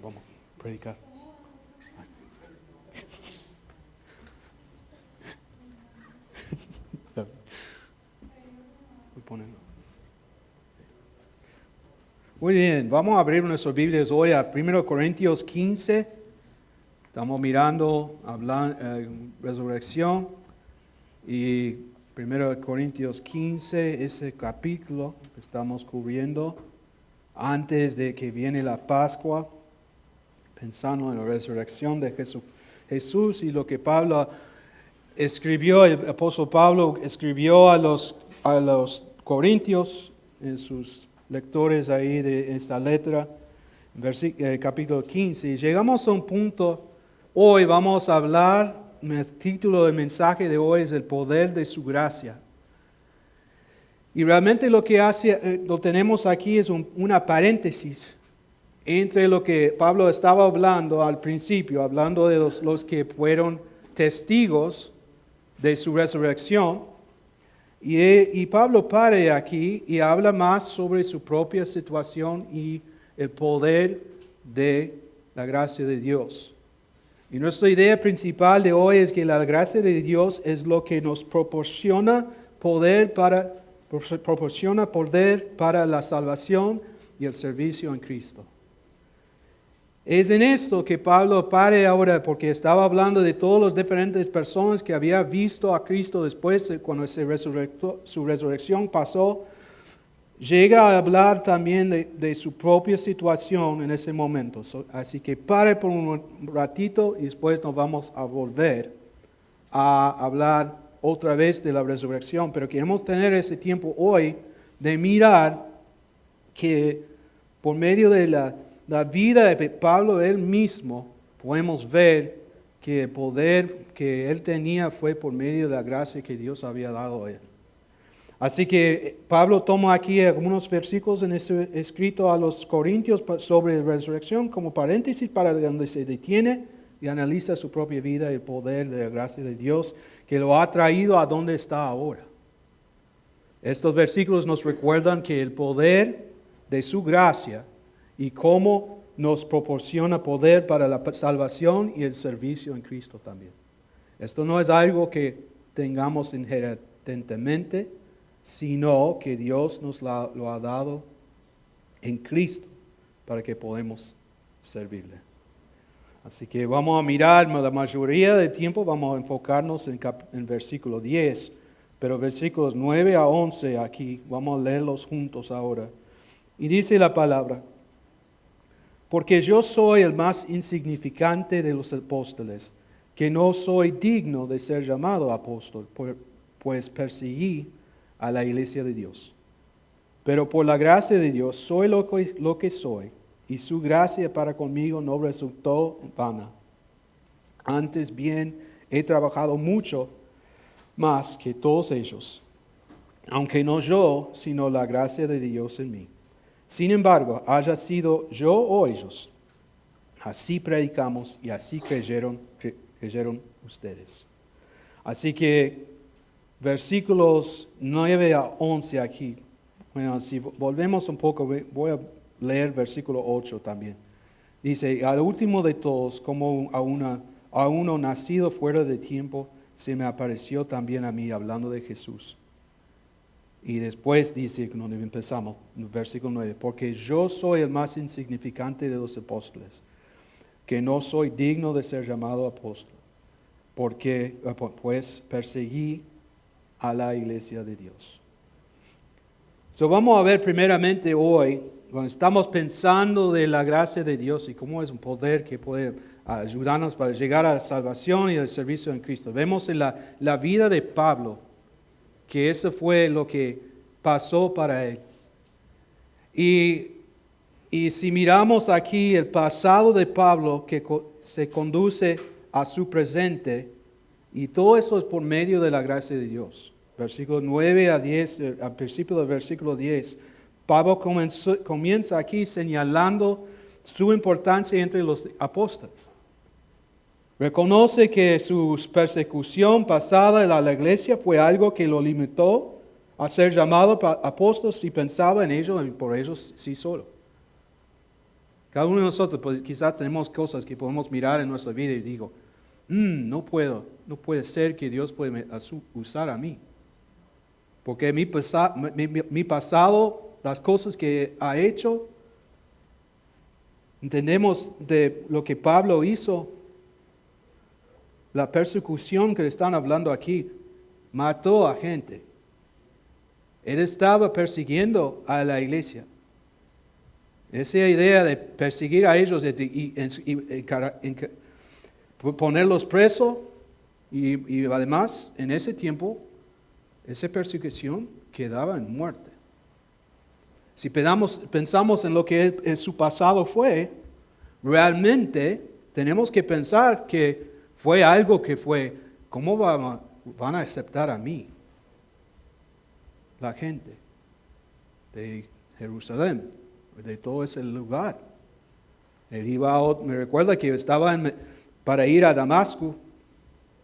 vamos a predicar. Voy poniendo. Muy bien, vamos a abrir nuestras Biblias hoy a 1 Corintios 15. Estamos mirando, resurrección. Y 1 Corintios 15, ese capítulo que estamos cubriendo antes de que viene la Pascua, pensando en la resurrección de Jesús y lo que Pablo escribió, el apóstol Pablo escribió a los Corintios en sus lectores ahí de esta letra, capítulo 15. Y llegamos a un punto, hoy vamos a hablar, el título del mensaje de hoy es el poder de su gracia. Y realmente lo que lo tenemos aquí es una paréntesis entre lo que Pablo estaba hablando al principio, hablando de los que fueron testigos de su resurrección. Y Pablo para aquí y habla más sobre su propia situación y el poder de la gracia de Dios. Y nuestra idea principal de hoy es que la gracia de Dios es lo que nos proporciona poder para la salvación y el servicio en Cristo. Es en esto que Pablo para ahora, porque estaba hablando de todas las diferentes personas que había visto a Cristo después, cuando su resurrección pasó. Llega a hablar también de su propia situación en ese momento. Así que pare por un ratito y después nos vamos a volver a hablar otra vez de la resurrección. Pero queremos tener ese tiempo hoy de mirar que por medio de la vida de Pablo él mismo, podemos ver que el poder que él tenía fue por medio de la gracia que Dios había dado a él. Así que Pablo toma aquí algunos versículos en ese escrito a los Corintios sobre la resurrección como paréntesis para donde se detiene y analiza su propia vida y el poder de la gracia de Dios que lo ha traído a donde está ahora. Estos versículos nos recuerdan que el poder de su gracia y cómo nos proporciona poder para la salvación y el servicio en Cristo también. Esto no es algo que tengamos inherentemente, sino que Dios nos lo ha dado en Cristo para que podamos servirle. Así que vamos a mirar, la mayoría del tiempo vamos a enfocarnos en versículo 10, pero versículos 9 a 11 aquí, vamos a leerlos juntos ahora. Y dice la palabra: porque yo soy el más insignificante de los apóstoles, que no soy digno de ser llamado apóstol, pues perseguí a la iglesia de Dios. Pero por la gracia de Dios soy lo que soy, y su gracia para conmigo no resultó vana. Antes bien he trabajado mucho más que todos ellos, aunque no yo, sino la gracia de Dios en mí. Sin embargo, haya sido yo o ellos, así predicamos y así creyeron ustedes. Así que versículos 9 a 11 aquí. Bueno, si volvemos un poco, voy a leer versículo 8 también. Dice: al último de todos, como a uno nacido fuera de tiempo, se me apareció también a mí, hablando de Jesús. Y después dice, donde empezamos, versículo 9, porque yo soy el más insignificante de los apóstoles, que no soy digno de ser llamado apóstol, porque pues perseguí a la iglesia de Dios. Vamos a ver primeramente hoy, cuando estamos pensando de la gracia de Dios y cómo es un poder que puede ayudarnos para llegar a la salvación y al servicio en Cristo. Vemos en la vida de Pablo que eso fue lo que pasó para él. Y si miramos aquí el pasado de Pablo que se conduce a su presente, y todo eso es por medio de la gracia de Dios. Versículo 9 a 10, al principio del versículo 10, Pablo comienza aquí señalando su importancia entre los apóstoles. Reconoce que su persecución pasada en la iglesia fue algo que lo limitó a ser llamado apóstol si pensaba en ello y por ello sí solo. Cada uno de nosotros pues, quizás tenemos cosas que podemos mirar en nuestra vida y digo, no puede ser que Dios pueda usar a mí. Porque mi pasado, las cosas que ha hecho, entendemos de lo que Pablo hizo, la persecución que le están hablando aquí, mató a gente. Él estaba persiguiendo a la iglesia. Esa idea de perseguir a ellos y ponerlos presos y además en ese tiempo, esa persecución quedaba en muerte. Si pensamos en lo que su pasado fue, realmente tenemos que pensar que fue algo que fue, ¿cómo van a aceptar a mí? La gente de Jerusalén, de todo ese lugar. Me recuerda que estaba para ir a Damasco,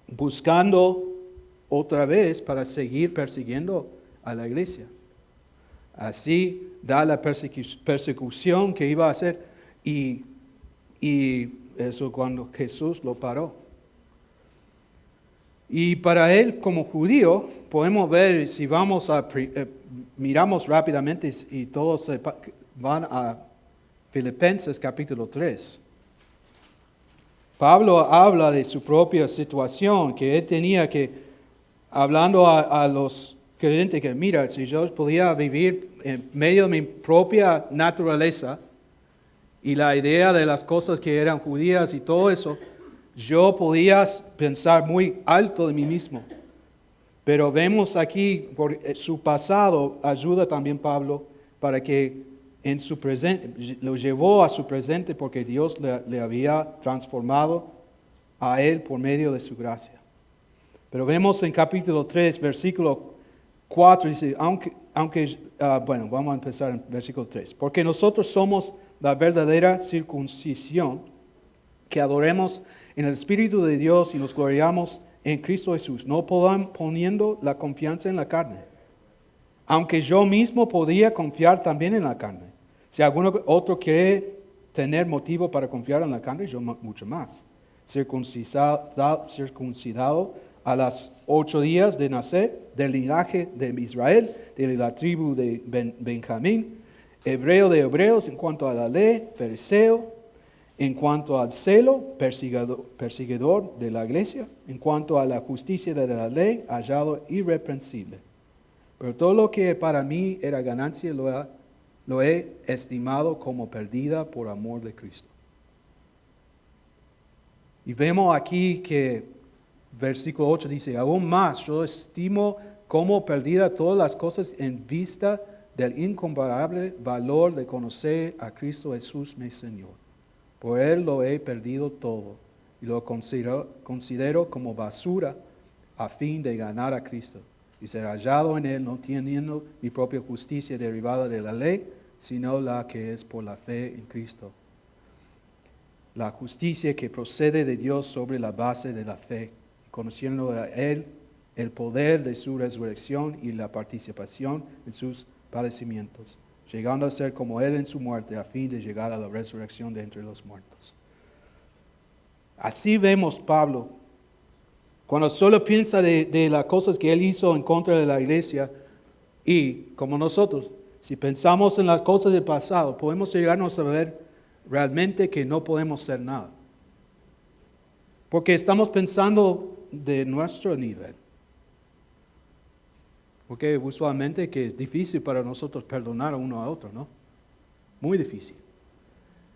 buscando otra vez para seguir persiguiendo a la iglesia. Así da la persecución que iba a hacer y eso cuando Jesús lo paró. Y para él como judío podemos ver, si miramos rápidamente y todos van a Filipenses capítulo 3. Pablo habla de su propia situación, que él tenía que, hablando a los creyentes, que mira, si yo podía vivir en medio de mi propia naturaleza y la idea de las cosas que eran judías y todo eso, yo podía pensar muy alto de mí mismo. Pero vemos aquí, por su pasado, ayuda también Pablo para que en su presente, lo llevó a su presente porque Dios le había transformado a él por medio de su gracia. Pero vemos en capítulo 3, versículo 4, dice, bueno, vamos a empezar en versículo 3. Porque nosotros somos la verdadera circuncisión, que adoremos en el Espíritu de Dios y nos gloriamos en Cristo Jesús, no poniendo la confianza en la carne. Aunque yo mismo podría confiar también en la carne. Si alguno otro quiere tener motivo para confiar en la carne, yo mucho más. Circuncidado a las 8 días de nacer, del linaje de Israel, de la tribu de Benjamín, hebreo de hebreos en cuanto a la ley, fariseo, en cuanto al celo, perseguidor de la iglesia, en cuanto a la justicia de la ley, hallado irreprensible. Pero todo lo que para mí era ganancia lo he estimado como perdida por amor de Cristo. Y vemos aquí que versículo 8 dice, aún más yo estimo como perdida todas las cosas en vista del incomparable valor de conocer a Cristo Jesús mi Señor. Por Él lo he perdido todo y lo considero como basura a fin de ganar a Cristo y ser hallado en Él, no teniendo mi propia justicia derivada de la ley, sino la que es por la fe en Cristo. La justicia que procede de Dios sobre la base de la fe, conociendo a Él el poder de su resurrección y la participación en sus padecimientos, llegando a ser como Él en su muerte, a fin de llegar a la resurrección de entre los muertos. Así vemos Pablo, cuando solo piensa de las cosas que Él hizo en contra de la iglesia, y como nosotros, si pensamos en las cosas del pasado, podemos llegarnos a ver realmente que no podemos ser nada. Porque estamos pensando de nuestro nivel. Porque usualmente que es difícil para nosotros perdonar a uno a otro, ¿no? Muy difícil.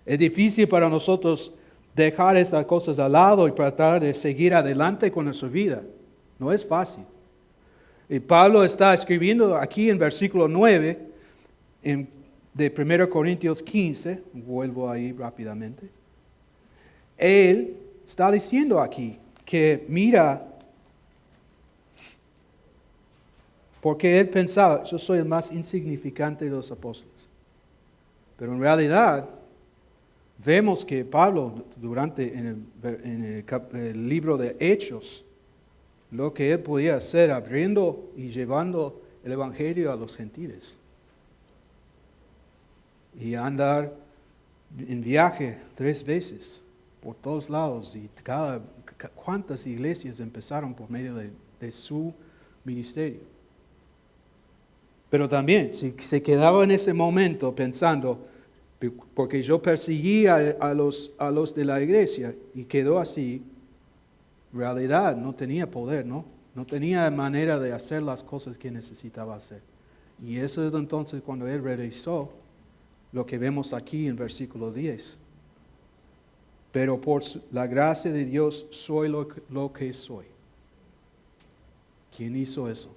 Es difícil para nosotros dejar esas cosas al lado y tratar de seguir adelante con nuestra vida. No es fácil. Y Pablo está escribiendo aquí en versículo 9 de 1 Corintios 15, vuelvo ahí rápidamente. Él está diciendo aquí que mira, porque él pensaba, yo soy el más insignificante de los apóstoles. Pero en realidad, vemos que Pablo, en el libro de Hechos, lo que él podía hacer abriendo y llevando el evangelio a los gentiles. Y andar en viaje 3 veces por todos lados y cuántas iglesias empezaron por medio de su ministerio. Pero también, si se quedaba en ese momento pensando, porque yo perseguía a los de la iglesia y quedó así, en realidad no tenía poder, ¿no? No tenía manera de hacer las cosas que necesitaba hacer. Y eso es entonces cuando él realizó lo que vemos aquí en versículo 10. Pero por la gracia de Dios soy lo que soy. ¿Quién hizo eso?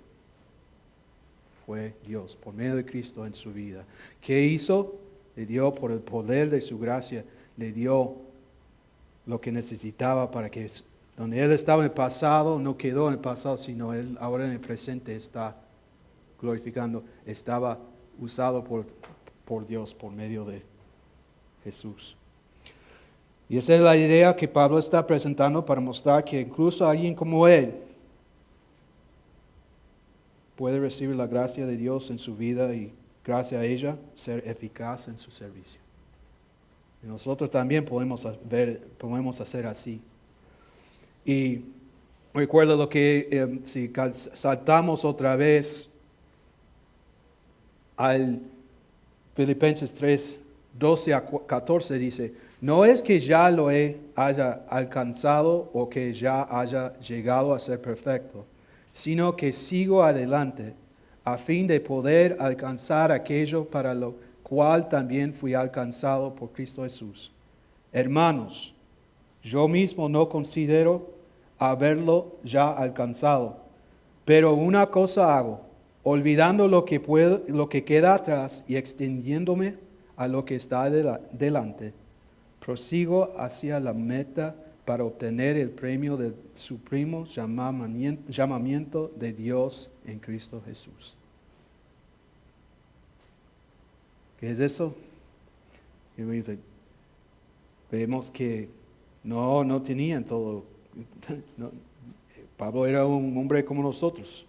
Fue Dios, por medio de Cristo en su vida. ¿Qué hizo? Le dio por el poder de su gracia, le dio lo que necesitaba para que donde él estaba en el pasado, no quedó en el pasado, sino él ahora en el presente está glorificando, estaba usado por Dios por medio de Jesús. Y esa es la idea que Pablo está presentando para mostrar que incluso alguien como él puede recibir la gracia de Dios en su vida y gracias a ella ser eficaz en su servicio. Y nosotros también podemos hacer así. Y recuerdo lo que, si saltamos otra vez al Filipenses 3, 12 a 14 dice, no es que ya haya alcanzado o que ya haya llegado a ser perfecto, sino que sigo adelante a fin de poder alcanzar aquello para lo cual también fui alcanzado por Cristo Jesús. Hermanos, yo mismo no considero haberlo ya alcanzado, pero una cosa hago, olvidando lo que queda atrás y extendiéndome a lo que está delante, prosigo hacia la meta para obtener el premio del supremo llamamiento de Dios en Cristo Jesús. ¿Qué es eso? Vemos que no tenían todo. Pablo era un hombre como nosotros.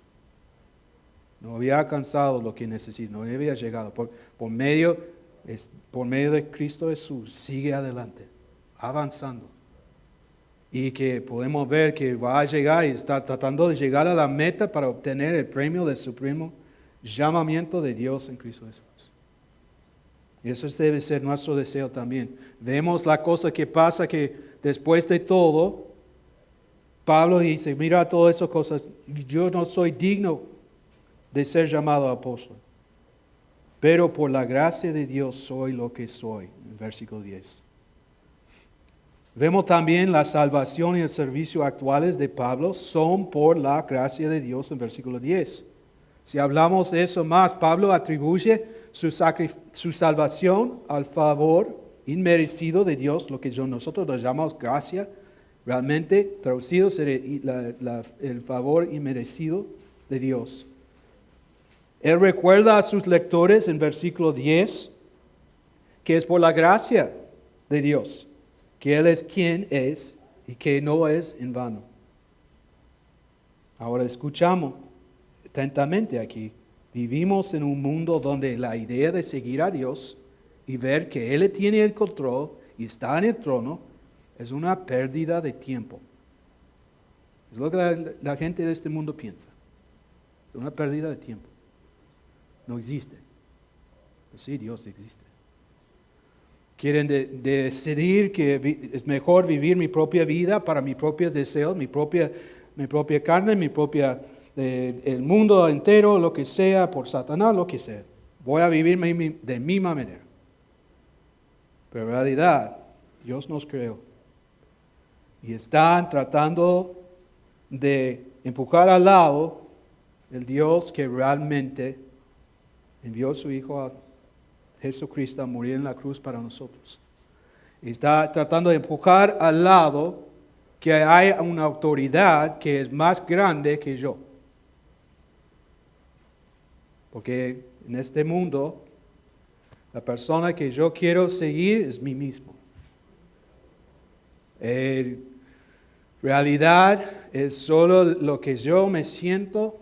No había alcanzado lo que necesitaba, no había llegado. Por medio de Cristo Jesús, sigue adelante, avanzando. Y que podemos ver que va a llegar y está tratando de llegar a la meta para obtener el premio del supremo llamamiento de Dios en Cristo Jesús. Y eso debe ser nuestro deseo también. Vemos la cosa que pasa que después de todo, Pablo dice, mira todas esas cosas, yo no soy digno de ser llamado apóstol, pero por la gracia de Dios soy lo que soy, en versículo 10. Vemos también la salvación y el servicio actuales de Pablo son por la gracia de Dios en versículo 10. Si hablamos de eso más, Pablo atribuye su salvación al favor inmerecido de Dios, lo que nosotros lo llamamos gracia, realmente traducido sería el favor inmerecido de Dios. Él recuerda a sus lectores en versículo 10 que es por la gracia de Dios, que Él es quien es y que no es en vano. Ahora escuchamos atentamente aquí. Vivimos en un mundo donde la idea de seguir a Dios y ver que Él tiene el control y está en el trono es una pérdida de tiempo. Es lo que la gente de este mundo piensa. Es una pérdida de tiempo. No existe. Pero sí, Dios existe. Quieren decidir que es mejor vivir mi propia vida para mis propios deseos, mi propia carne, el mundo entero, lo que sea, por Satanás, lo que sea. Voy a vivir de mi manera. Pero en realidad, Dios nos creó. Y están tratando de empujar al lado el Dios que realmente envió a su Hijo a Jesucristo a morir en la cruz para nosotros. Y está tratando de empujar al lado que hay una autoridad que es más grande que yo. Porque en este mundo, la persona que yo quiero seguir es mí mismo. Realidad es solo lo que yo me siento,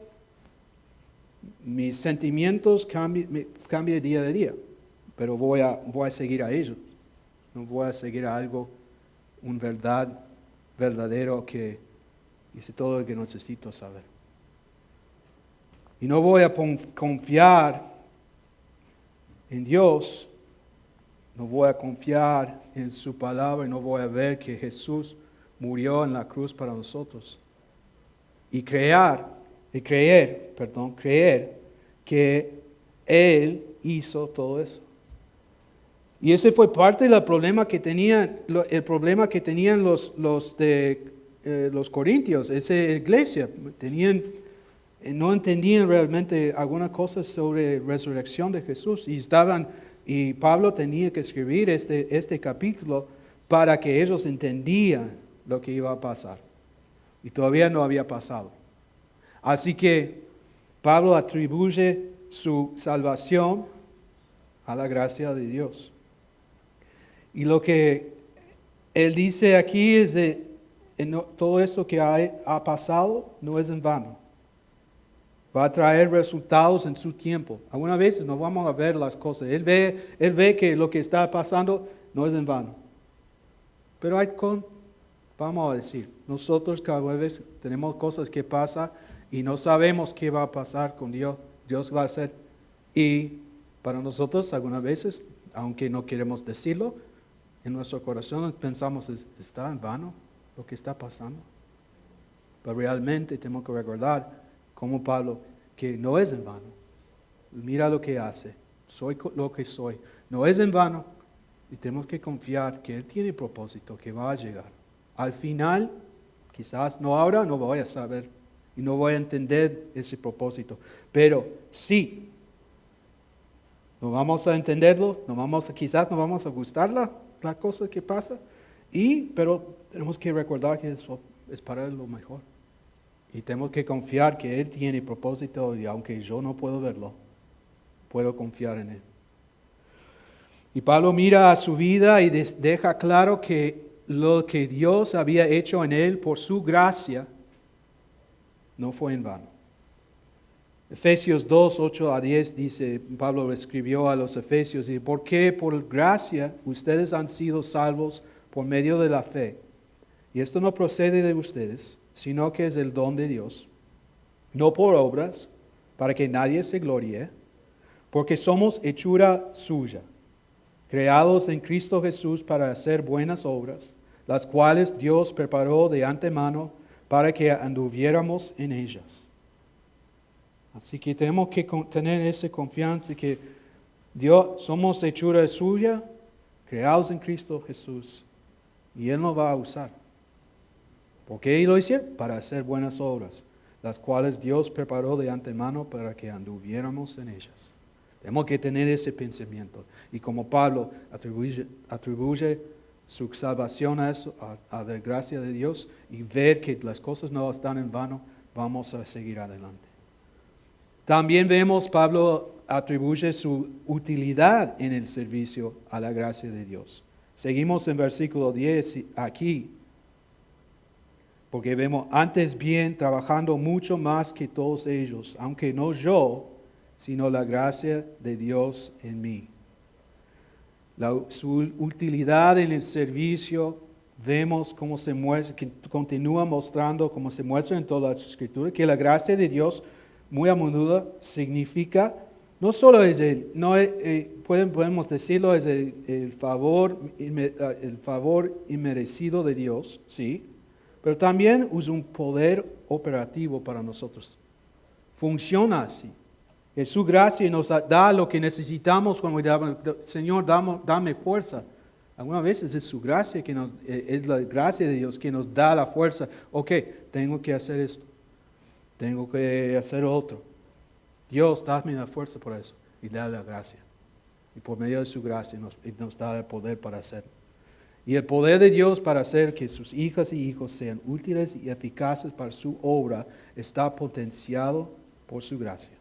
mis sentimientos cambian día a día, pero voy a seguir a ellos. No voy a seguir algo, un verdad verdadero que hice todo lo que necesito saber. Y no voy a confiar en Dios, no voy a confiar en su palabra y no voy a ver que Jesús murió en la cruz para nosotros. Y creer que Él hizo todo eso. Y ese fue parte del problema que tenían, los corintios, esa iglesia. No entendían realmente algunas cosas sobre resurrección de Jesús. Y Pablo tenía que escribir este capítulo para que ellos entendían lo que iba a pasar. Y todavía no había pasado. Así que Pablo atribuye su salvación a la gracia de Dios. Y lo que él dice aquí es todo esto que ha pasado no es en vano. Va a traer resultados en su tiempo. Algunas veces no vamos a ver las cosas. Él ve que lo que está pasando no es en vano. Pero vamos a decir, nosotros cada vez tenemos cosas que pasan y no sabemos qué va a pasar con Dios. Dios va a hacer. Y para nosotros algunas veces, aunque no queremos decirlo, en nuestro corazón pensamos, ¿está en vano lo que está pasando? Pero realmente tenemos que recordar, como Pablo, que no es en vano. Mira lo que hace. Soy lo que soy. No es en vano. Y tenemos que confiar que Él tiene propósito, que va a llegar. Al final, quizás no ahora, no voy a saber y no voy a entender ese propósito. Pero sí, no vamos a entenderlo, quizás no vamos a gustar la cosa que pasa, pero tenemos que recordar que eso es para lo mejor. Y tenemos que confiar que Él tiene propósito y aunque yo no puedo verlo, puedo confiar en Él. Y Pablo mira a su vida y deja claro que lo que Dios había hecho en él por su gracia no fue en vano. Efesios 2, 8 a 10 dice, Pablo escribió a los Efesios, y porque por gracia ustedes han sido salvos por medio de la fe. Y esto no procede de ustedes, sino que es el don de Dios, no por obras, para que nadie se gloríe, porque somos hechura suya, creados en Cristo Jesús para hacer buenas obras, las cuales Dios preparó de antemano para que anduviéramos en ellas. Así que tenemos que tener esa confianza que Dios somos hechura suya, creados en Cristo Jesús, y Él nos va a usar. ¿Por qué lo hizo? Para hacer buenas obras, las cuales Dios preparó de antemano para que anduviéramos en ellas. Tenemos que tener ese pensamiento. Y como Pablo atribuye su salvación a eso, a la gracia de Dios, y ver que las cosas no están en vano, vamos a seguir adelante. También vemos Pablo atribuye su utilidad en el servicio a la gracia de Dios. Seguimos en versículo 10 aquí, porque vemos antes bien trabajando mucho más que todos ellos, aunque no yo, sino la gracia de Dios en mí. Su utilidad en el servicio, vemos cómo se muestra, que continúa mostrando, cómo se muestra en todas las escrituras, que la gracia de Dios muy a menudo significa, no solo es podemos decirlo, es el favor inmerecido de Dios, sí, pero también es un poder operativo para nosotros. Funciona así. Que su gracia nos da lo que necesitamos cuando Señor, dame fuerza. Algunas veces es su gracia es la gracia de Dios que nos da la fuerza. Ok, tengo que hacer esto. Tengo que hacer otro. Dios, dame la fuerza por eso. Y da la gracia. Y por medio de su gracia nos da el poder para hacerlo. Y el poder de Dios para hacer que sus hijas y hijos sean útiles y eficaces para su obra está potenciado por su gracia.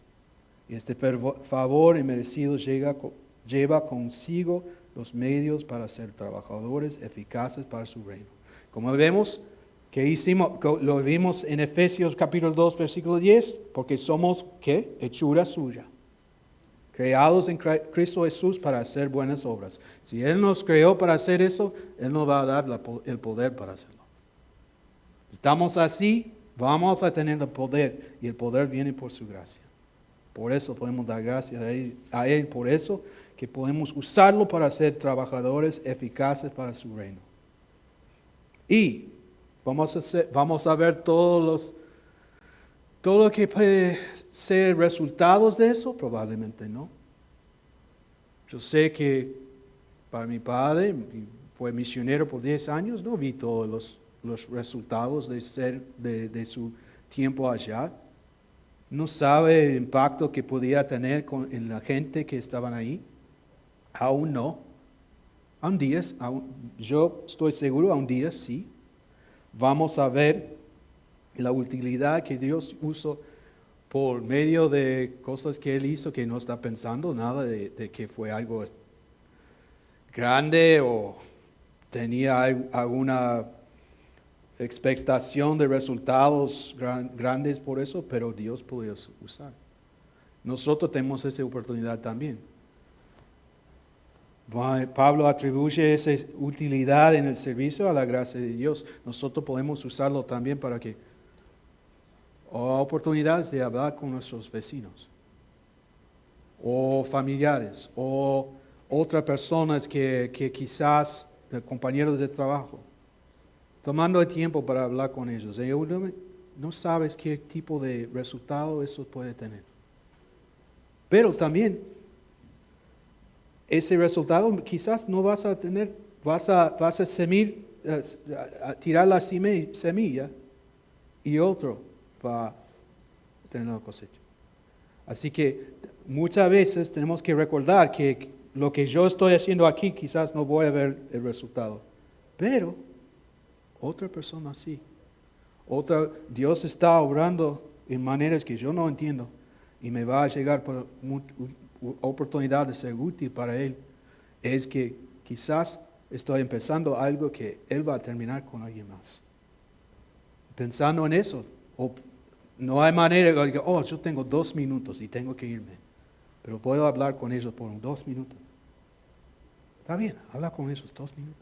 Y este favor inmerecido lleva consigo los medios para ser trabajadores eficaces para su reino. Como vemos, lo vimos en Efesios capítulo 2, versículo 10, porque somos, ¿qué? Hechura suya. creados en Cristo Jesús para hacer buenas obras. Si Él nos creó para hacer eso, Él nos va a dar el poder para hacerlo. Estamos así, vamos a tener el poder, y el poder viene por su gracia. Por eso podemos dar gracias a Él, por eso que podemos usarlo para ser trabajadores eficaces para su reino. Y vamos a ver todo lo que puede ser resultados de eso, probablemente no. Yo sé que para mi padre, fue misionero por 10 años, no vi todos los resultados de su tiempo allá. No sabe el impacto que podía tener en la gente que estaban ahí. Aún no. Yo estoy seguro, a un día sí. Vamos a ver la utilidad que Dios usó por medio de cosas que Él hizo que no está pensando nada de que fue algo grande o tenía alguna expectación de resultados grandes por eso, pero Dios puede usar. Nosotros tenemos esa oportunidad también. Pablo atribuye esa utilidad en el servicio a la gracia de Dios. Nosotros podemos usarlo también para que oportunidades de hablar con nuestros vecinos o familiares o otras personas que quizás compañeros de trabajo, tomando el tiempo para hablar con ellos. No sabes qué tipo de resultado eso puede tener. Pero también ese resultado quizás no vas a tener, vas a tirar la semilla y otro va a tener la cosecha. Así que muchas veces tenemos que recordar que lo que yo estoy haciendo aquí quizás no voy a ver el resultado, pero otra persona sí. Dios está obrando en maneras que yo no entiendo y me va a llegar por oportunidad de ser útil para Él. Es que quizás estoy empezando algo que Él va a terminar con alguien más. Pensando en eso, no hay manera de que, yo tengo 2 minutos y tengo que irme, pero puedo hablar con ellos por 2 minutos. Está bien, habla con esos 2 minutos.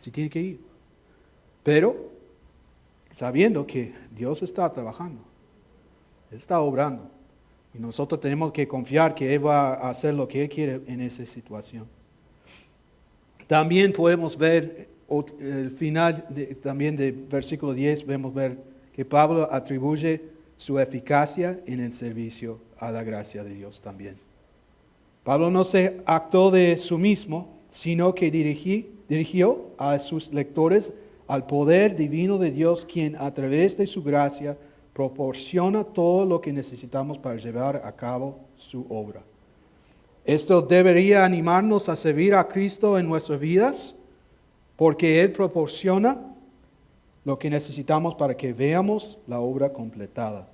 Si tiene que ir. Pero sabiendo que Dios está trabajando, Él está obrando. Y nosotros tenemos que confiar que Él va a hacer lo que Él quiere en esa situación. También podemos ver el final también de versículo 10, vemos ver que Pablo atribuye su eficacia en el servicio a la gracia de Dios también. Pablo no se actuó de sí mismo, sino que dirigió a sus lectores al poder divino de Dios, quien a través de su gracia proporciona todo lo que necesitamos para llevar a cabo su obra. Esto debería animarnos a servir a Cristo en nuestras vidas, porque Él proporciona lo que necesitamos para que veamos la obra completada.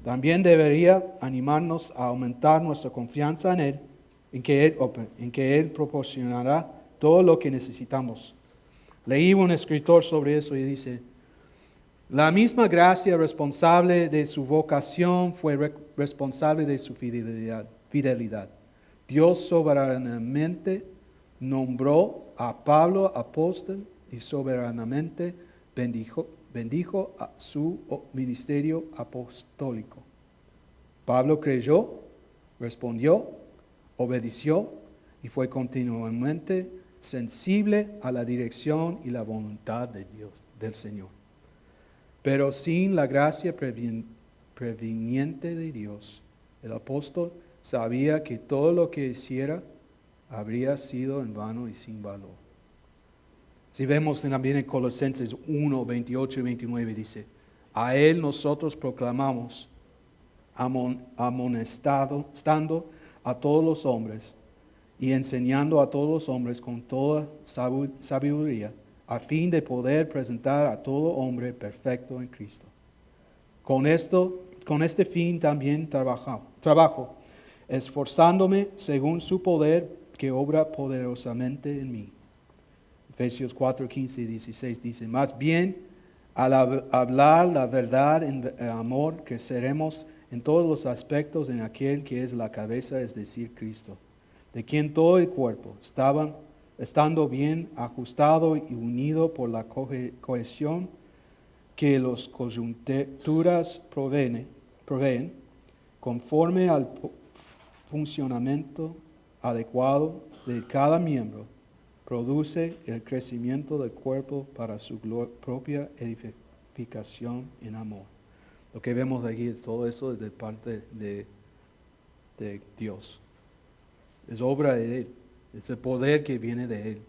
También debería animarnos a aumentar nuestra confianza en Él, en que Él proporcionará todo lo que necesitamos. Leí un escritor sobre eso y dice: la misma gracia responsable de su vocación fue responsable de su fidelidad. Dios soberanamente nombró a Pablo apóstol y soberanamente bendijo a su ministerio apostólico. Pablo creyó, respondió, obedeció y fue continuamente sensible a la dirección y la voluntad de Dios, del Señor. Pero sin la gracia preveniente de Dios, el apóstol sabía que todo lo que hiciera habría sido en vano y sin valor. Si vemos también en Colosenses 1, 28 y 29 dice: a Él nosotros proclamamos, amonestando a todos los hombres y enseñando a todos los hombres con toda sabiduría, a fin de poder presentar a todo hombre perfecto en Cristo. Con este fin también trabajo, esforzándome según su poder que obra poderosamente en mí. Efesios 4, 15 y 16 dice: más bien, al hablar la verdad en amor, creceremos en todos los aspectos en aquel que es la cabeza, es decir, Cristo, de quien todo el cuerpo, estando bien ajustado y unido por la cohesión que los coyunturas proveen, conforme al funcionamiento adecuado de cada miembro, produce el crecimiento del cuerpo para su propia edificación en amor. Lo que vemos aquí es todo eso es de parte de Dios. Es obra de Él. Es el poder que viene de Él.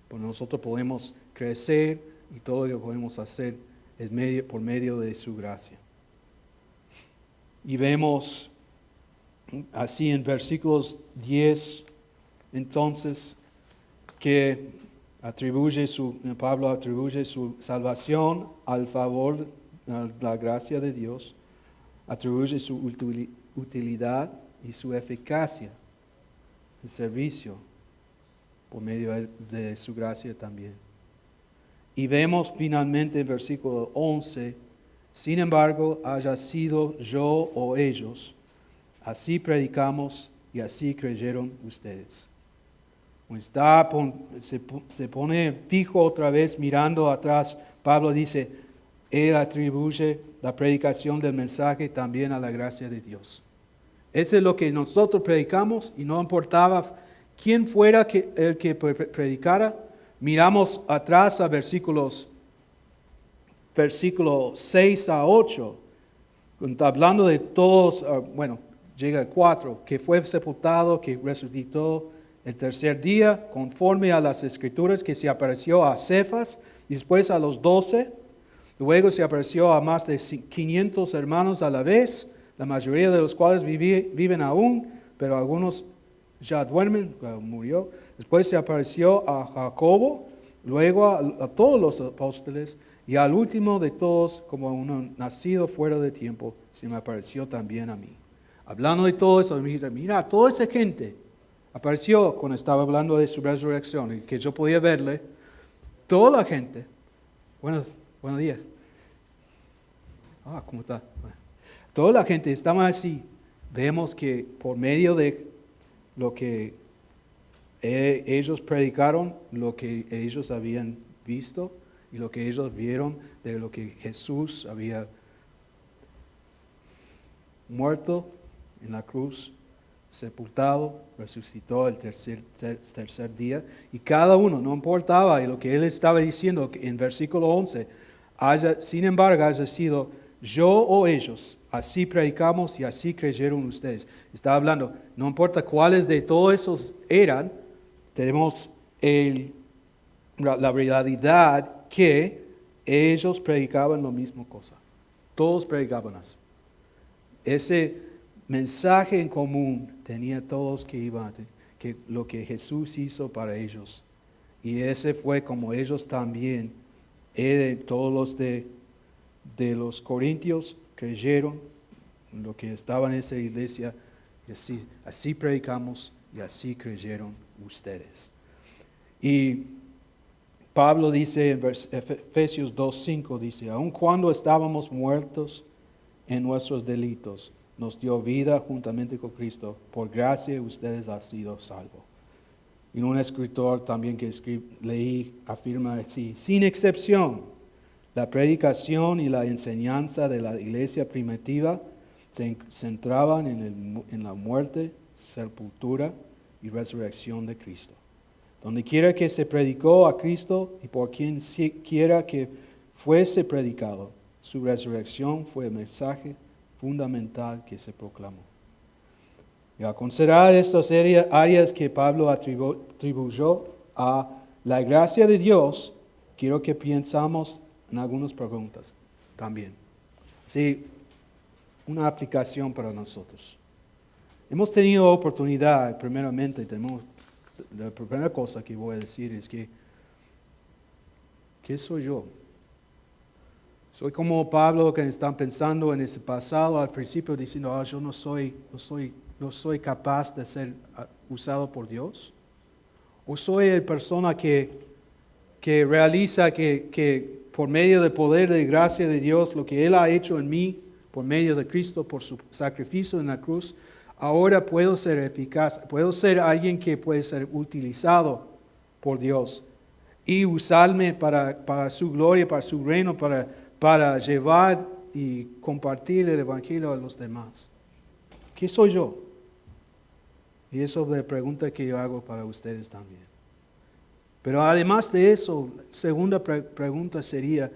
Pues nosotros podemos crecer y todo lo que podemos hacer es por medio de su gracia. Y vemos así en versículos 10, entonces, que Pablo atribuye su salvación al favor, a la gracia de Dios, atribuye su utilidad y su eficacia, el servicio, por medio de su gracia también. Y vemos finalmente en versículo 11, sin embargo, haya sido yo o ellos, así predicamos y así creyeron ustedes. Se pone fijo otra vez mirando atrás. Pablo dice, él atribuye la predicación del mensaje también a la gracia de Dios. Eso es lo que nosotros predicamos y no importaba quién fuera el que predicara. Miramos atrás a versículos 6 a 8, hablando de todos, llega el 4, que fue sepultado, que resucitó el tercer día, conforme a las Escrituras, que se apareció a Cefas, y después a los 12, luego se apareció a más de 500 hermanos a la vez, la mayoría de los cuales viven aún, pero algunos ya duermen, murió. Después se apareció a Jacobo, luego a todos los apóstoles, y al último de todos, como uno nacido fuera de tiempo, se me apareció también a mí. Hablando de todo eso, mira, toda esa gente apareció cuando estaba hablando de su resurrección, y que yo podía verle, toda la gente. Buenos días. ¿Cómo está? Toda la gente estaba así. Vemos que por medio de lo que ellos predicaron, lo que ellos habían visto y lo que ellos vieron de lo que Jesús había muerto en la cruz, sepultado, resucitó el tercer día, y cada uno, no importaba lo que él estaba diciendo en versículo 11, sin embargo haya sido yo o ellos, así predicamos y así creyeron ustedes. Está hablando, no importa cuáles de todos esos eran, tenemos la realidad que ellos predicaban la misma cosa. Todos predicaban así. Ese mensaje en común tenía todos que lo que Jesús hizo para ellos. Y ese fue como ellos también, todos los de los corintios creyeron en lo que estaba en esa iglesia, y así predicamos y así creyeron ustedes. Y Pablo dice en Efesios 2:5, dice, aun cuando estábamos muertos en nuestros delitos, nos dio vida juntamente con Cristo, por gracia ustedes han sido salvos. Y un escritor también que leí afirma así, sin excepción, la predicación y la enseñanza de la iglesia primitiva se centraban en la muerte, sepultura y resurrección de Cristo. Donde quiera que se predicó a Cristo y por quien quiera que fuese predicado, su resurrección fue el mensaje fundamental que se proclamó. Y al considerar estas áreas que Pablo atribuyó a la gracia de Dios, quiero que pensamos en algunas preguntas también. Sí, una aplicación para nosotros. Hemos tenido oportunidad, primeramente, la primera cosa que voy a decir es que, ¿qué soy yo? Soy como Pablo, que están pensando en ese pasado al principio diciendo, yo no soy capaz de ser usado por Dios. O soy el persona que realiza que por medio del poder de gracia de Dios, lo que Él ha hecho en mí, por medio de Cristo, por su sacrificio en la cruz, ahora puedo ser eficaz, puedo ser alguien que puede ser utilizado por Dios y usarme para su gloria, para su reino, para llevar y compartir el Evangelio a los demás. ¿Qué soy yo? Y eso es la pregunta que yo hago para ustedes también. Pero además de eso, segunda pregunta sería,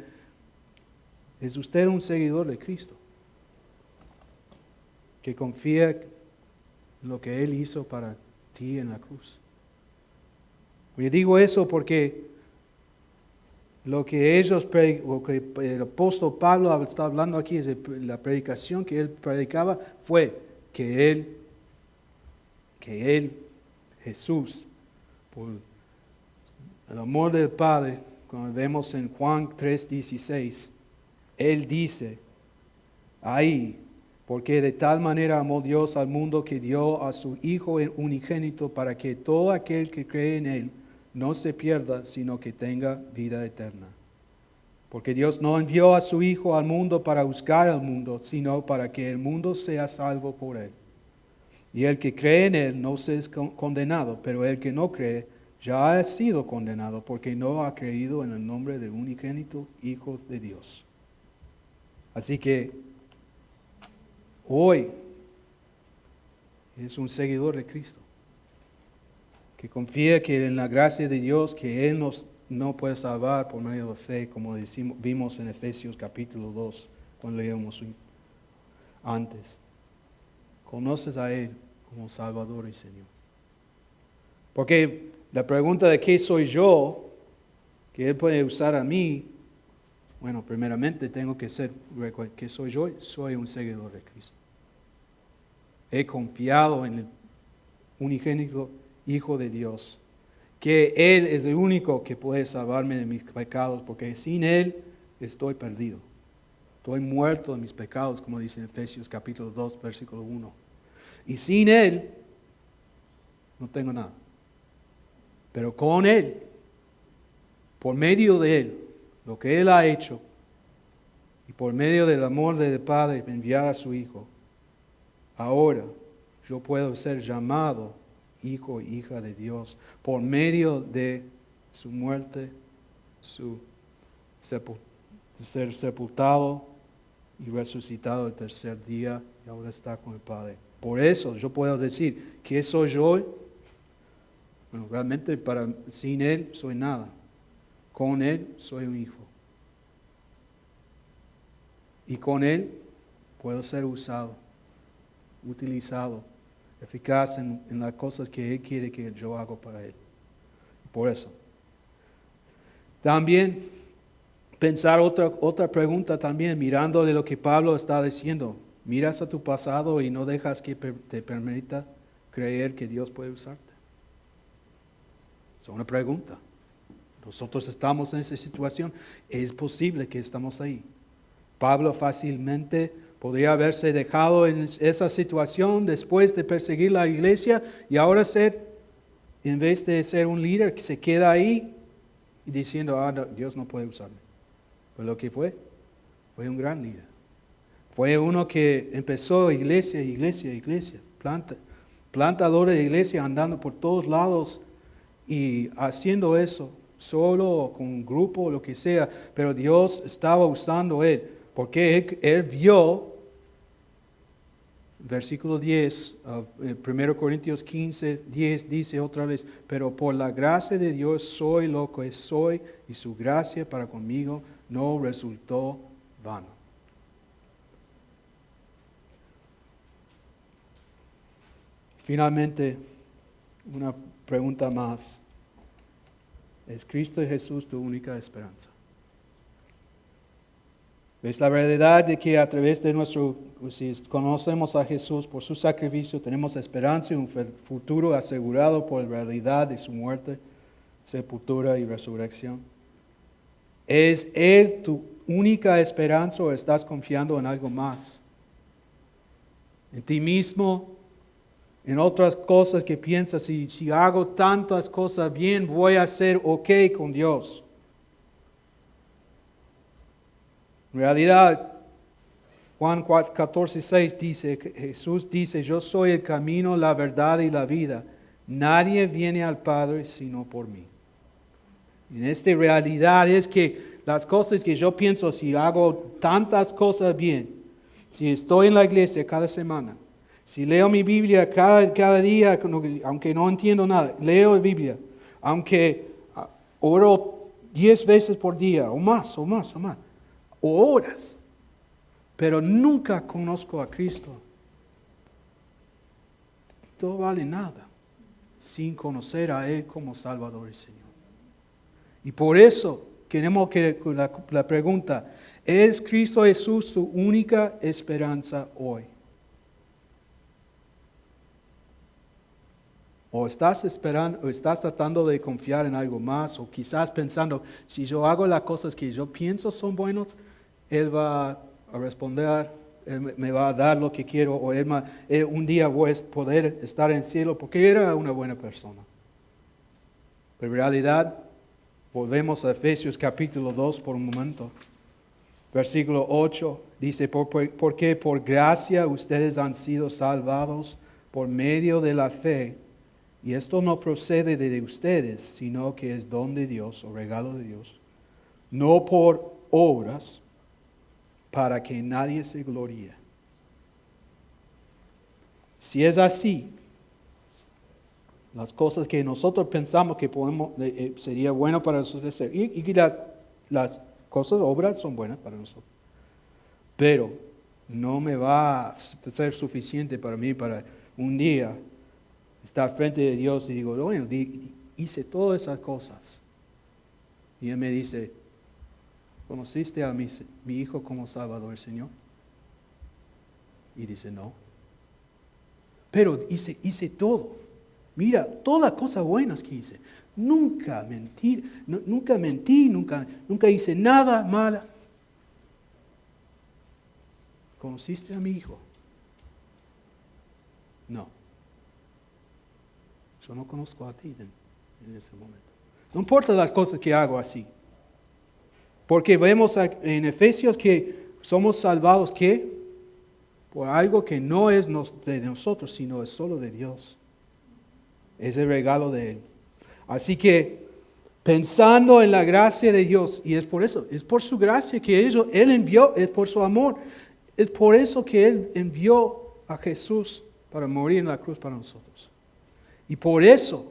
¿es usted un seguidor de Cristo? Que confía en lo que Él hizo para ti en la cruz. Yo digo eso porque lo que el apóstol Pablo está hablando aquí, es de la predicación que él predicaba, fue que él, Jesús, por el amor del Padre, como vemos en Juan 3:16, Él dice ahí, porque de tal manera amó Dios al mundo que dio a su Hijo unigénito para que todo aquel que cree en Él no se pierda, sino que tenga vida eterna. Porque Dios no envió a su Hijo al mundo para juzgar al mundo, sino para que el mundo sea salvo por Él. Y el que cree en Él no se es condenado, pero el que no cree ya ha sido condenado porque no ha creído en el nombre del unigénito Hijo de Dios. Así que hoy es un seguidor de Cristo, que confía que en la gracia de Dios, que Él no puede salvar por medio de fe, como vimos en Efesios capítulo 2, cuando leíamos antes. Conoces a Él como Salvador y Señor. Porque la pregunta de qué soy yo, que Él puede usar a mí, bueno, primeramente tengo que ser, ¿qué soy yo? Soy un seguidor de Cristo. He confiado en el unigénito Hijo de Dios, que Él es el único que puede salvarme de mis pecados, porque sin Él estoy perdido. Estoy muerto de mis pecados, como dice en Efesios capítulo 2, versículo 1. Y sin Él no tengo nada. Pero con Él, por medio de Él, lo que Él ha hecho, y por medio del amor del Padre enviar a su Hijo, ahora yo puedo ser llamado hijo e hija de Dios por medio de su muerte, ser sepultado y resucitado el tercer día, y ahora está con el Padre. Por eso yo puedo decir, ¿qué soy yo? Bueno, realmente sin Él soy nada. Con Él soy un hijo. Y con Él puedo ser usado, utilizado, eficaz en las cosas que Él quiere que yo haga para Él. Por eso. También pensar otra pregunta también, mirando de lo que Pablo está diciendo. Miras a tu pasado y no dejas que te permita creer que Dios puede usarte. Es una pregunta. Nosotros estamos en esa situación. Es posible que estamos ahí. Pablo fácilmente podría haberse dejado en esa situación después de perseguir la iglesia y ahora en vez de ser un líder, que se queda ahí y diciendo, no, Dios no puede usarme. Pero lo que fue un gran líder. Fue uno que empezó iglesia, plantador de iglesia, andando por todos lados y haciendo eso, solo o con un grupo o lo que sea, pero Dios estaba usando él, porque él vio, versículo 10, 1 Corintios 15, 10 dice otra vez, pero por la gracia de Dios soy lo que soy y su gracia para conmigo no resultó vano. Finalmente, una pregunta más. ¿Es Cristo Jesús tu única esperanza? ¿Ves la realidad de que a través de si conocemos a Jesús por su sacrificio, tenemos esperanza y un futuro asegurado por la realidad de su muerte, sepultura y resurrección? ¿Es Él tu única esperanza o estás confiando en algo más? ¿En ti mismo? ¿En otras cosas que piensas, si hago tantas cosas bien, voy a ser ok con Dios? En realidad, Juan 14:6 dice, Jesús dice, yo soy el camino, la verdad y la vida. Nadie viene al Padre sino por mí. En esta realidad es que las cosas que yo pienso, si hago tantas cosas bien, si estoy en la iglesia cada semana, si leo mi Biblia cada día, aunque no entiendo nada, leo la Biblia, aunque oro 10 veces por día, o más, o horas, pero nunca conozco a Cristo, no vale nada sin conocer a Él como Salvador y Señor. Y por eso queremos que la pregunta, ¿es Cristo Jesús tu única esperanza hoy? O estás esperando, o estás tratando de confiar en algo más, o quizás pensando, si yo hago las cosas que yo pienso son buenas, Él va a responder, Él me va a dar lo que quiero, o un día voy a poder estar en el cielo porque era una buena persona. Pero en realidad, volvemos a Efesios capítulo 2 por un momento. Versículo 8 dice, porque por gracia ustedes han sido salvados por medio de la fe. Y esto no procede de ustedes, sino que es don de Dios o regalo de Dios. No por obras, para que nadie se gloríe. Si es así, las cosas que nosotros pensamos que sería bueno para nosotros hacer, y las cosas, obras son buenas para nosotros. Pero no me va a ser suficiente para mí para un día estar frente de Dios y digo, bueno, hice todas esas cosas. Y Él me dice, ¿conociste a mi hijo como Salvador, Señor? Y dice, no. Pero hice todo. Mira, todas las cosas buenas que hice. Nunca mentí, nunca hice nada malo. ¿Conociste a mi hijo? No. Yo no conozco a ti en ese momento. No importa las cosas que hago así. Porque vemos en Efesios que somos salvados, ¿qué? Por algo que no es de nosotros, sino es solo de Dios. Es el regalo de Él. Así que, pensando en la gracia de Dios, y es por eso, es por su gracia que Él envió, es por su amor, es por eso que Él envió a Jesús para morir en la cruz para nosotros. Y por eso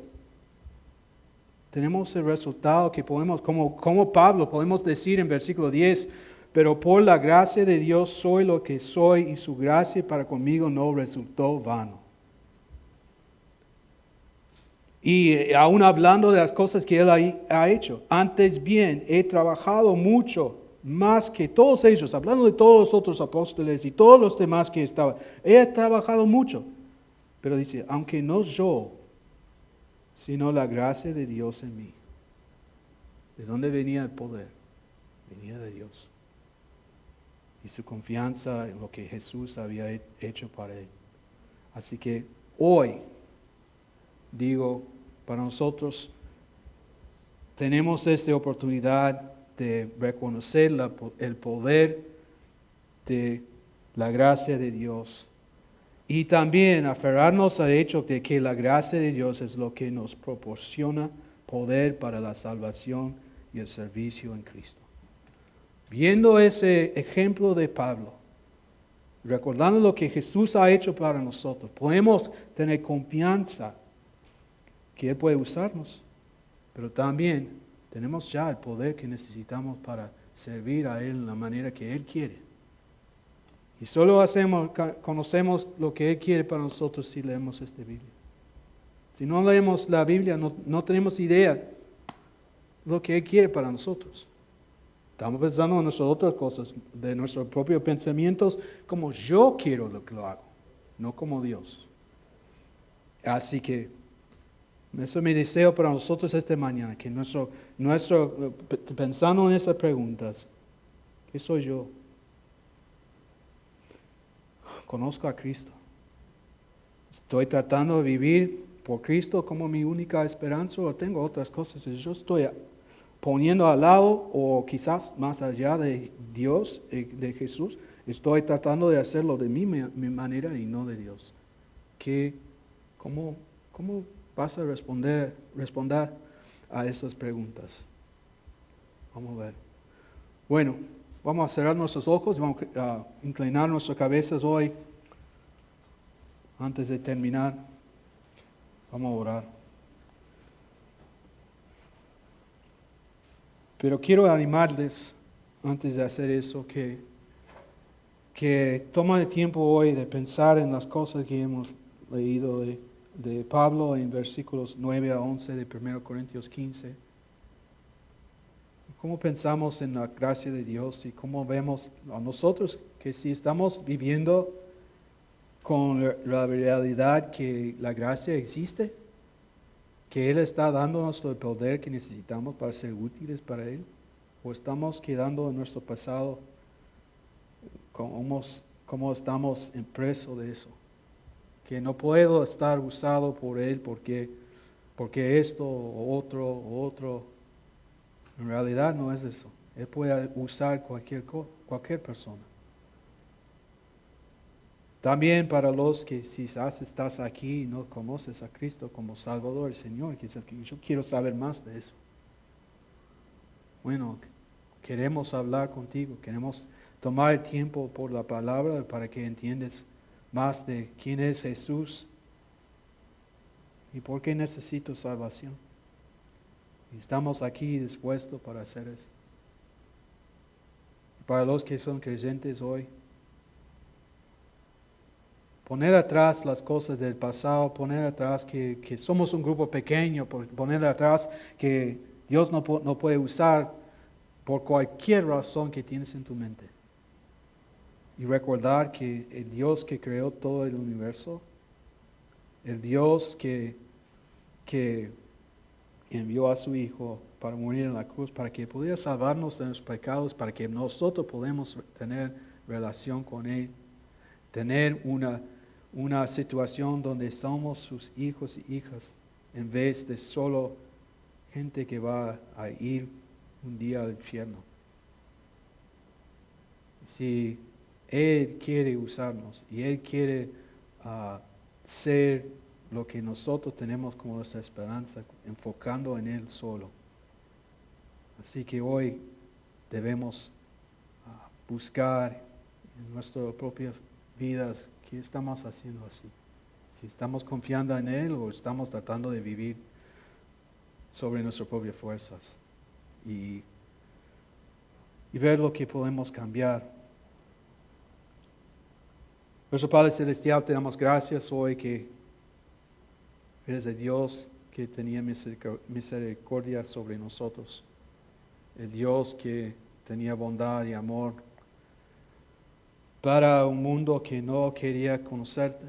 tenemos el resultado que podemos, como Pablo, podemos decir en versículo 10, pero por la gracia de Dios soy lo que soy y su gracia para conmigo no resultó vano. Y aún hablando de las cosas que Él ha hecho, antes bien he trabajado mucho más que todos ellos, hablando de todos los otros apóstoles y todos los demás que estaban, he trabajado mucho. Pero dice, aunque no yo, sino la gracia de Dios en mí. ¿De dónde venía el poder? Venía de Dios. Y su confianza en lo que Jesús había hecho para él. Así que hoy, digo, para nosotros, tenemos esta oportunidad de reconocer el poder de la gracia de Dios. Y también aferrarnos al hecho de que la gracia de Dios es lo que nos proporciona poder para la salvación y el servicio en Cristo. Viendo ese ejemplo de Pablo, recordando lo que Jesús ha hecho para nosotros, podemos tener confianza que Él puede usarnos, pero también tenemos ya el poder que necesitamos para servir a Él en la manera que Él quiere. Y solo conocemos lo que Él quiere para nosotros si leemos esta Biblia. Si no leemos la Biblia, no tenemos idea de lo que Él quiere para nosotros. Estamos pensando en nuestras otras cosas, de nuestros propios pensamientos, como yo quiero lo que lo hago, no como Dios. Así que, eso es mi deseo para nosotros esta mañana, que pensando en esas preguntas, ¿qué soy yo? Conozco a Cristo. Estoy tratando de vivir por Cristo como mi única esperanza o tengo otras cosas. Yo estoy poniendo al lado o quizás más allá de Dios, de Jesús, estoy tratando de hacerlo de mi manera y no de Dios. ¿Cómo vas a responder a esas preguntas? Vamos a ver. Bueno, vamos a cerrar nuestros ojos, vamos a inclinar nuestras cabezas hoy. Antes de terminar, vamos a orar. Pero quiero animarles, antes de hacer eso, que tomen el tiempo hoy de pensar en las cosas que hemos leído de Pablo en versículos 9 a 11 de 1 Corintios 15. ¿Cómo pensamos en la gracia de Dios y cómo vemos a nosotros que si estamos viviendo con la realidad que la gracia existe, que Él está dándonos el poder que necesitamos para ser útiles para Él? ¿O estamos quedando en nuestro pasado como estamos impresos de eso? Que no puedo estar usado por Él porque esto o otro. En realidad no es eso. Él puede usar cualquier persona. También para los que quizás estás aquí y no conoces a Cristo como Salvador, Señor, quizás yo quiero saber más de eso. Bueno, queremos hablar contigo, queremos tomar el tiempo por la palabra para que entiendas más de quién es Jesús y por qué necesito salvación. Y estamos aquí dispuestos para hacer eso. Para los que son creyentes hoy, poner atrás las cosas del pasado, poner atrás que somos un grupo pequeño, poner atrás que Dios no puede usar por cualquier razón que tienes en tu mente. Y recordar que el Dios que creó todo el universo, el Dios que envió a su Hijo para morir en la cruz, para que pudiera salvarnos de nuestros pecados, para que nosotros podamos tener relación con Él, tener una situación donde somos sus hijos y hijas, en vez de solo gente que va a ir un día al infierno. Si Él quiere usarnos y Él quiere ser lo que nosotros tenemos como nuestra esperanza, enfocando en Él solo. Así que hoy debemos buscar en nuestras propias vidas qué estamos haciendo así. Si estamos confiando en Él o estamos tratando de vivir sobre nuestras propias fuerzas y ver lo que podemos cambiar. Nuestro Padre Celestial, te damos gracias hoy que eres el Dios que tenía misericordia sobre nosotros, el Dios que tenía bondad y amor para un mundo que no quería conocerte.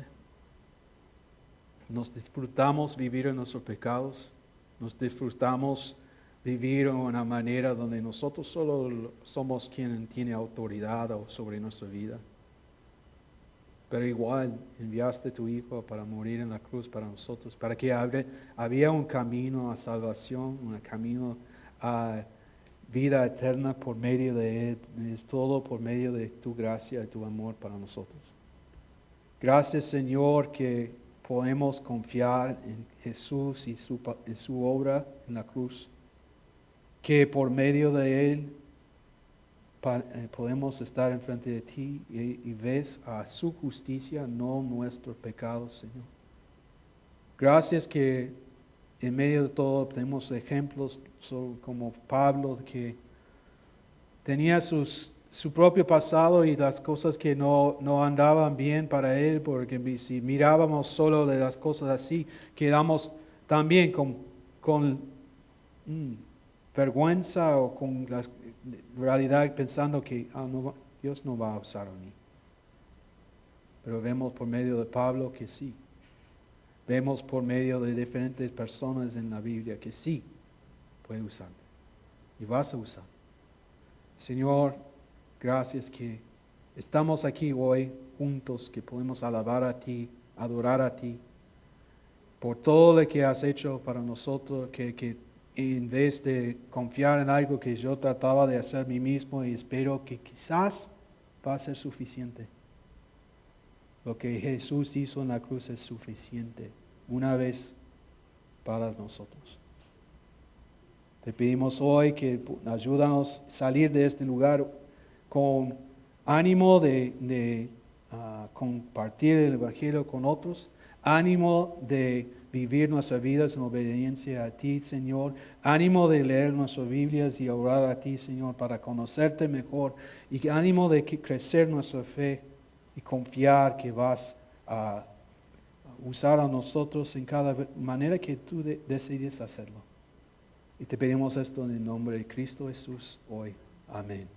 Nos disfrutamos vivir en nuestros pecados, nos disfrutamos vivir en una manera donde nosotros solo somos quien tiene autoridad sobre nuestra vida. Pero igual enviaste a tu Hijo para morir en la cruz para nosotros, para que había un camino a salvación, un camino a vida eterna por medio de Él. Es todo por medio de tu gracia y tu amor para nosotros. Gracias, Señor, que podemos confiar en Jesús y en su obra en la cruz, que por medio de Él podemos estar enfrente de ti y ves a su justicia, no nuestros pecados, Señor. Gracias que en medio de todo tenemos ejemplos como Pablo, que tenía su propio pasado y las cosas que no andaban bien para él, porque si mirábamos solo de las cosas así, quedamos también con vergüenza o con la realidad pensando que Dios no va a usar a mí. Pero vemos por medio de Pablo que sí. Vemos por medio de diferentes personas en la Biblia que sí puede usar. Y vas a usar. Señor, gracias que estamos aquí hoy juntos, que podemos alabar a ti, adorar a ti, por todo lo que has hecho para nosotros, que en vez de confiar en algo que yo trataba de hacer mí mismo, y espero que quizás va a ser suficiente. Lo que Jesús hizo en la cruz es suficiente, una vez para nosotros. Te pedimos hoy que ayúdanos a salir de este lugar con ánimo de compartir el Evangelio con otros, ánimo de vivir nuestras vidas en obediencia a ti, Señor, ánimo de leer nuestras Biblias y orar a ti, Señor, para conocerte mejor, y ánimo de crecer nuestra fe y confiar que vas a usar a nosotros en cada manera que tú decides hacerlo. Y te pedimos esto en el nombre de Cristo Jesús hoy. Amén.